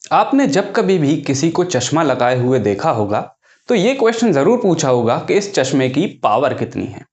आपने जब कभी भी किसी को चश्मा लगाए हुए देखा होगा तो ये क्वेश्चन ज़रूर पूछा होगा कि इस चश्मे की पावर कितनी है।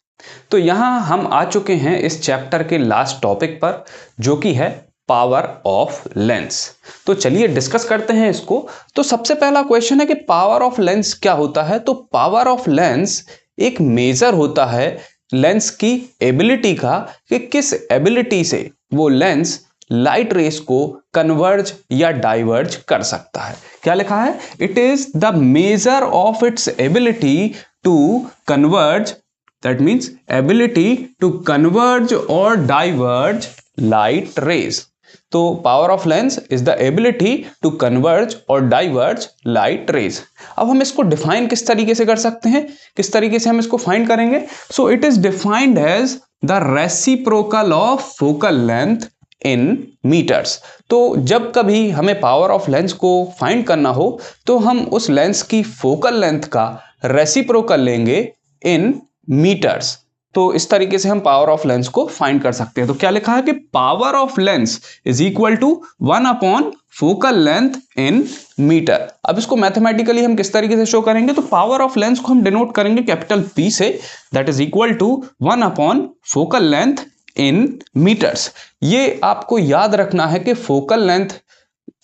तो यहाँ हम आ चुके हैं इस चैप्टर के लास्ट टॉपिक पर, जो कि है पावर ऑफ लेंस। तो चलिए डिस्कस करते हैं इसको। तो सबसे पहला क्वेश्चन है कि पावर ऑफ लेंस क्या होता है। तो पावर ऑफ लेंस एक मेजर होता है लेंस की एबिलिटी का, कि किस एबिलिटी से वो लेंस लाइट रेस को कन्वर्ज या डाइवर्ज कर सकता है। क्या लिखा है? It is the measure of its ability to converge, that means ability to converge और डाइवर्ज लाइट रेज। तो power of lens is the ability to converge और डाइवर्ज लाइट रेज। अब हम इसको डिफाइन किस तरीके से कर सकते हैं, किस तरीके से हम इसको फाइंड करेंगे? So it is defined as the reciprocal of focal length in metres. तो जब कभी हमें पावर ऑफ लेंस को फाइंड करना हो तो हम उस लेंस की फोकल लेंथ का रेसिप्रोकल लेंगे इन मीटर्स। तो इस तरीके से हम पावर ऑफ लेंस को फाइंड कर सकते हैं। तो क्या लिखा है कि power of lens is equal to 1 upon focal length in metre. अब इसको मैथमेटिकली हम किस तरीके से शो करेंगे? तो पावर ऑफ लेंस को हम डिनोट करेंगे कैपिटल P से, that is equal to 1 upon focal length in metres. ये आपको याद रखना है कि फोकल लेंथ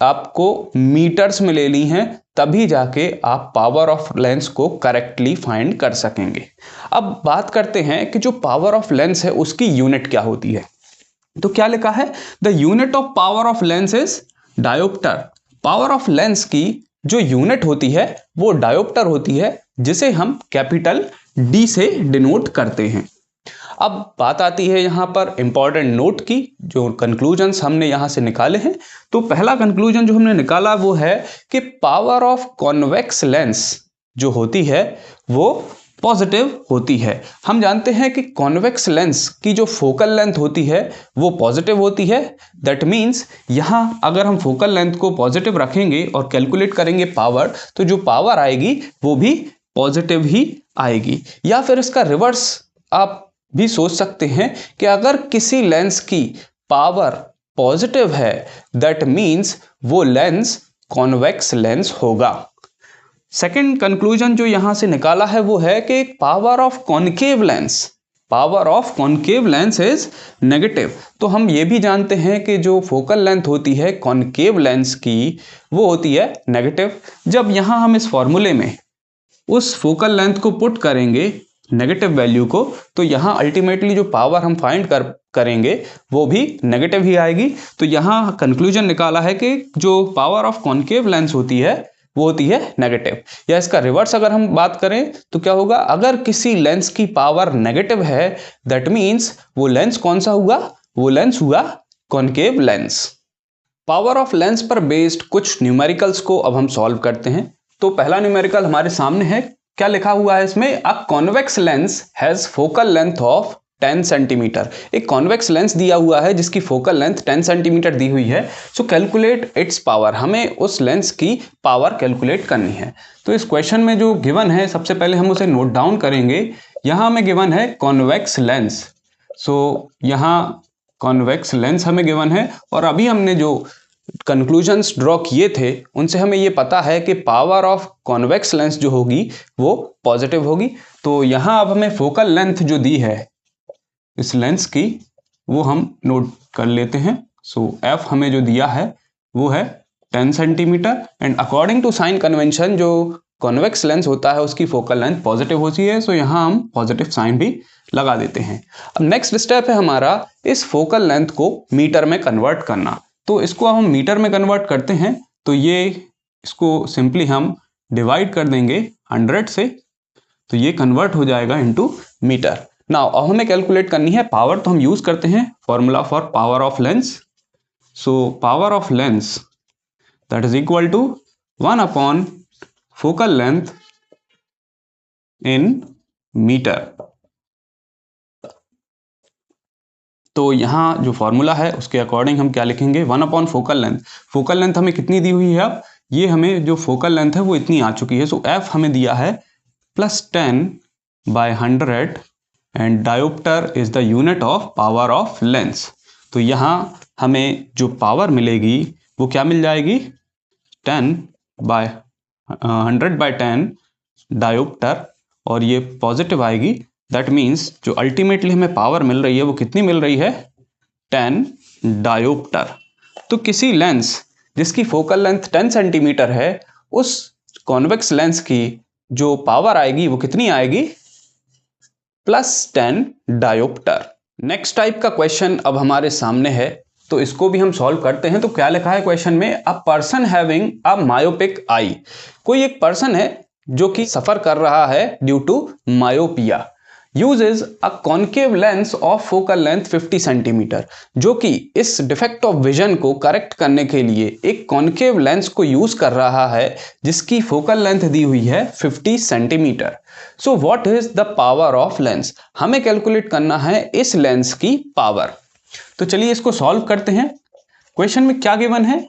आपको मीटर्स में ले ली है, तभी जाके आप पावर ऑफ लेंस को करेक्टली फाइंड कर सकेंगे। अब बात करते हैं कि जो पावर ऑफ लेंस है उसकी यूनिट क्या होती है। तो क्या लिखा है? The unit of power of lens is dioptre. Power of lens की जो यूनिट होती है वो डायोप्टर होती है, जिसे हम कैपिटल D से डिनोट करते हैं। अब बात आती है यहाँ पर इंपॉर्टेंट नोट की, जो कंक्लूजन्स हमने यहाँ से निकाले हैं। तो पहला कंक्लूजन जो हमने निकाला वो है कि पावर ऑफ कॉन्वेक्स लेंस जो होती है वो पॉजिटिव होती है। हम जानते हैं कि कॉन्वेक्स लेंस की जो फोकल लेंथ होती है वो पॉजिटिव होती है। दैट मीन्स यहाँ अगर हम फोकल लेंथ को पॉजिटिव रखेंगे और कैलकुलेट करेंगे पावर, तो जो पावर आएगी वो भी पॉजिटिव ही आएगी। या फिर इसका रिवर्स आप भी सोच सकते हैं कि अगर किसी लेंस की पावर पॉजिटिव है, दैट मीन्स वो लेंस कॉन्वेक्स लेंस होगा। सेकंड कंक्लूजन जो यहां से निकाला है वो है कि power of concave lens, power of concave lens is negative. तो हम ये भी जानते हैं कि जो फोकल लेंथ होती है कॉनकेव लेंस की वो होती है नेगेटिव। जब यहां हम इस फॉर्मूले में उस फोकल लेंथ को पुट करेंगे, नेगेटिव वैल्यू को, तो यहाँ अल्टीमेटली जो पावर हम फाइंड करेंगे वो भी नेगेटिव ही आएगी। तो यहाँ कंक्लूजन निकाला है कि जो पावर ऑफ कॉनकेव लेंस होती है वो होती है नेगेटिव। या इसका रिवर्स अगर हम बात करें तो क्या होगा? अगर किसी लेंस की पावर नेगेटिव है, दैट मीन्स वो लेंस कौन सा हुआ? वो लेंस हुआ concave lens. Power of lens पर बेस्ड कुछ न्यूमेरिकल्स को अब हम सॉल्व करते हैं। तो पहला न्यूमेरिकल हमारे सामने है। क्या लिखा हुआ है इसमें? A convex lens has focal length of 10 centimetre. एक कॉन्वेक्स लेंस दिया हुआ है जिसकी फोकल लेंथ 10 सेंटीमीटर दी हुई है। सो कैलकुलेट इट्स पावर, हमें उस लेंस की पावर कैलकुलेट करनी है। तो इस क्वेश्चन में जो गिवन है सबसे पहले हम उसे नोट डाउन करेंगे। यहाँ हमें गिवन है कॉन्वेक्स लेंस। सो यहाँ कॉन्वेक्स लेंस हमें गिवन है, और अभी हमने जो कंक्लूजन्स ड्रॉ किए थे उनसे हमें ये पता है कि पावर ऑफ कॉन्वेक्स लेंस जो होगी वो पॉजिटिव होगी। तो यहाँ अब हमें फोकल लेंथ जो दी है इस लेंस की वो हम नोट कर लेते हैं। सो F हमें जो दिया है वो है 10 centimetre, and according to sign convention जो कॉन्वेक्स लेंस होता है उसकी फोकल लेंथ पॉजिटिव होती है। सो यहाँ हम पॉजिटिव साइन भी लगा देते हैं। अब नेक्स्ट स्टेप है हमारा इस फोकल लेंथ को मीटर में कन्वर्ट करना। तो इसको हम मीटर में कन्वर्ट करते हैं, तो ये इसको सिंपली हम डिवाइड कर देंगे 100 से, तो ये कन्वर्ट हो जाएगा इनटू मीटर। नाउ अब हमें कैलकुलेट करनी है पावर, तो हम यूज करते हैं formula for power of lens. So power of lens that is equal to 1 upon focal length in metre. तो यहाँ जो फॉर्मूला है उसके अकॉर्डिंग हम क्या लिखेंगे? 1 upon focal length. Focal length हमें कितनी दी हुई है? अब ये हमें जो फोकल लेंथ है वो इतनी आ चुकी है। सो F हमें दिया है +10/100, and dioptre is the unit of power of lens. तो यहाँ हमें जो पावर मिलेगी वो क्या मिल जाएगी? 100/10 डायोप्टर और ये पॉजिटिव आएगी। दैट मीन्स जो अल्टीमेटली हमें पावर मिल रही है वो कितनी मिल रही है, 10 डायोप्टर। तो किसी लेंस जिसकी फोकल लेंथ 10 सेंटीमीटर है उस कॉन्वेक्स लेंस की जो पावर आएगी वो कितनी आएगी, +10 डायोप्टर। नेक्स्ट टाइप का क्वेश्चन अब हमारे सामने है, तो इसको भी हम सॉल्व करते हैं। तो क्या लिखा है क्वेश्चन में, a person having a myopic eye. कोई एक पर्सन है जो कि सफर कर रहा है due to myopia, uses a concave lens of focal length 50 centimetre, जो कि इस डिफेक्ट ऑफ विजन को करेक्ट करने के लिए एक कॉन्केव लेंस को यूज कर रहा है जिसकी फोकल लेंथ दी हुई है 50 centimetre. So what is the power of lens, हमें कैलकुलेट करना है इस लेंस की पावर। तो चलिए इसको सॉल्व करते हैं। क्वेश्चन में क्या गिवन है,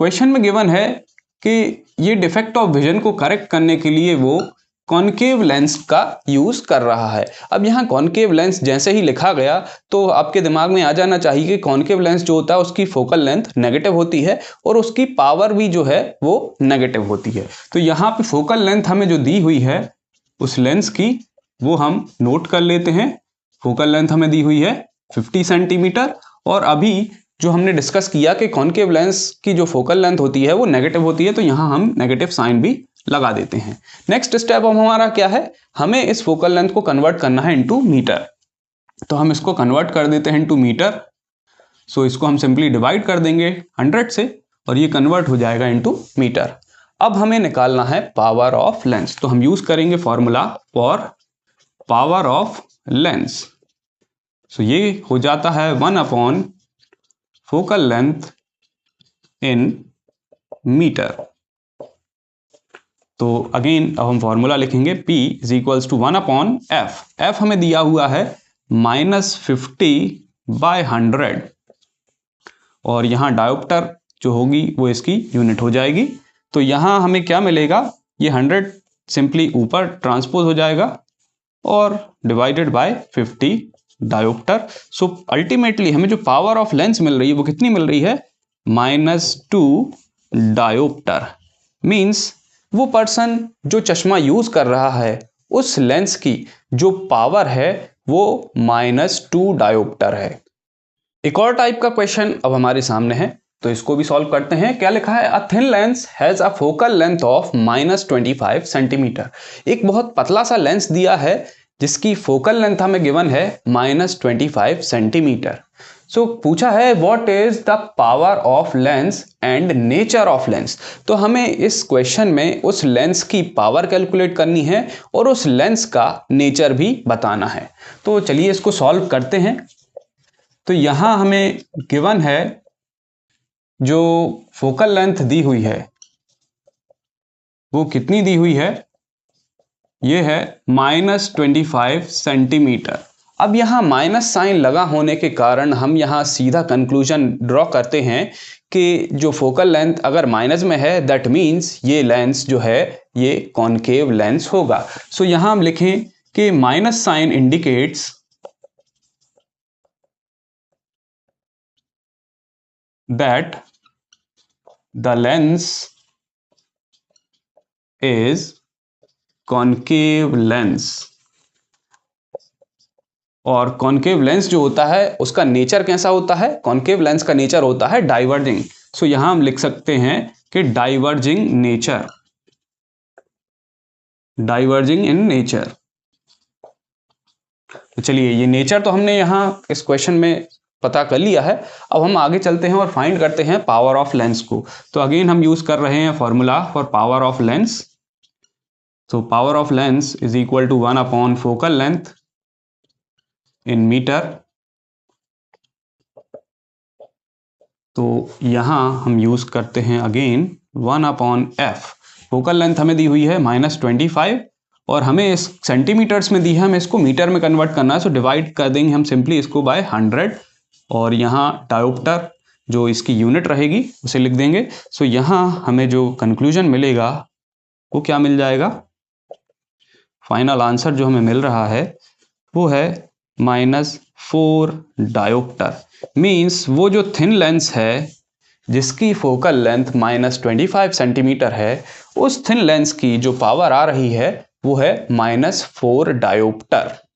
क्वेश्चन में गिवन है कि ये डिफेक्ट ऑफ विजन को करेक्ट करने के लिए वो कॉन्केव लेंस का यूज कर रहा है। अब यहाँ कॉन्केव लेंस जैसे ही लिखा गया तो आपके दिमाग में आ जाना चाहिए कि कॉन्केव लेंस जो होता है उसकी फोकल लेंथ नेगेटिव होती है और उसकी पावर भी जो है वो नेगेटिव होती है। तो यहाँ पे फोकल लेंथ हमें जो दी हुई है उस लेंस की वो हम नोट कर लेते हैं। फोकल लेंथ हमें दी हुई है 50 सेंटीमीटर और अभी जो हमने डिस्कस किया कि कॉन्केव लेंस की जो फोकल लेंथ होती है वो नेगेटिव होती है, तो यहाँ हम नेगेटिव साइन भी लगा देते हैं। नेक्स्ट स्टेप अब हमारा क्या है, हमें इस फोकल लेंथ को कन्वर्ट करना है इनटू मीटर। तो हम इसको कन्वर्ट कर देते हैं इनटू मीटर। सो इसको हम सिंपली डिवाइड कर देंगे 100 से और ये कन्वर्ट हो जाएगा इनटू मीटर। अब हमें निकालना है पावर ऑफ लेंस, तो हम यूज करेंगे formula for power of lens. So ये हो जाता है 1 फोकल लेंथ इन मीटर। तो अगेन अब हम फॉर्मूला लिखेंगे P is equals to 1/f। f हमें दिया हुआ है -50/100 और यहाँ डायोप्टर जो होगी वो इसकी यूनिट हो जाएगी। तो यहाँ हमें क्या मिलेगा, ये 100 सिंपली ऊपर ट्रांसपोज हो जाएगा और divided by 50 dioptre. So ultimately हमें जो पावर ऑफ लेंस मिल रही है वो कितनी मिल रही है, -2 डायोप्टर। मीन्स वो पर्सन जो चश्मा यूज कर रहा है उस लेंस की जो पावर है वो -2 डायोप्टर है। एक और टाइप का क्वेश्चन अब हमारे सामने है, तो इसको भी सॉल्व करते हैं। क्या लिखा है, a thin lens has a focal length of -25 centimetre. एक बहुत पतला सा लेंस दिया है जिसकी फोकल लेंथ हमें गिवन है -25 सेंटीमीटर। सो पूछा है what is the power of lens and nature of lens. तो हमें इस क्वेश्चन में उस लेंस की पावर कैलकुलेट करनी है और उस लेंस का नेचर भी बताना है। तो चलिए इसको सॉल्व करते हैं। तो यहां हमें गिवन है जो फोकल लेंथ दी हुई है वो कितनी दी हुई है, ये है -25 सेंटीमीटर। अब यहाँ माइनस साइन लगा होने के कारण हम यहाँ सीधा कंक्लूजन ड्रॉ करते हैं कि जो फोकल लेंथ अगर माइनस में है दैट मीन्स ये लेंस जो है ये कॉन्केव लेंस होगा। सो यहाँ हम लिखें कि minus sign indicates that the lens is concave lens. और कॉन्केव लेंस जो होता है उसका नेचर कैसा होता है, कॉन्केव लेंस का नेचर होता है डाइवर्जिंग। सो यहां हम लिख सकते हैं कि diverging nature, diverging in nature. तो चलिए ये नेचर तो हमने यहां इस क्वेश्चन में पता कर लिया है। अब हम आगे चलते हैं और फाइंड करते हैं पावर ऑफ लेंस को। तो अगेन हम यूज कर रहे हैं formula for power of lens. तो power of lens is equal to 1 focal length in metre. तो यहां हम यूज करते हैं अगेन 1/f। फोकल लेंथ हमें दी हुई है -25 और हमें इस सेंटीमीटर्स में दी है, हमें इसको मीटर में कन्वर्ट करना है। सो डिवाइड कर देंगे हम सिंपली इसको बाय 100 और यहाँ डायोप्टर जो इसकी यूनिट रहेगी उसे लिख देंगे। सो यहाँ हमें जो कंक्लूजन मिलेगा वो क्या मिल जाएगा, फाइनल आंसर जो हमें मिल रहा है वो है -4 डायोप्टर। मीन्स वो जो थिन लेंस है जिसकी फोकल लेंथ -25 सेंटीमीटर है, उस थिन लेंस की जो पावर आ रही है वो है -4 डायोप्टर।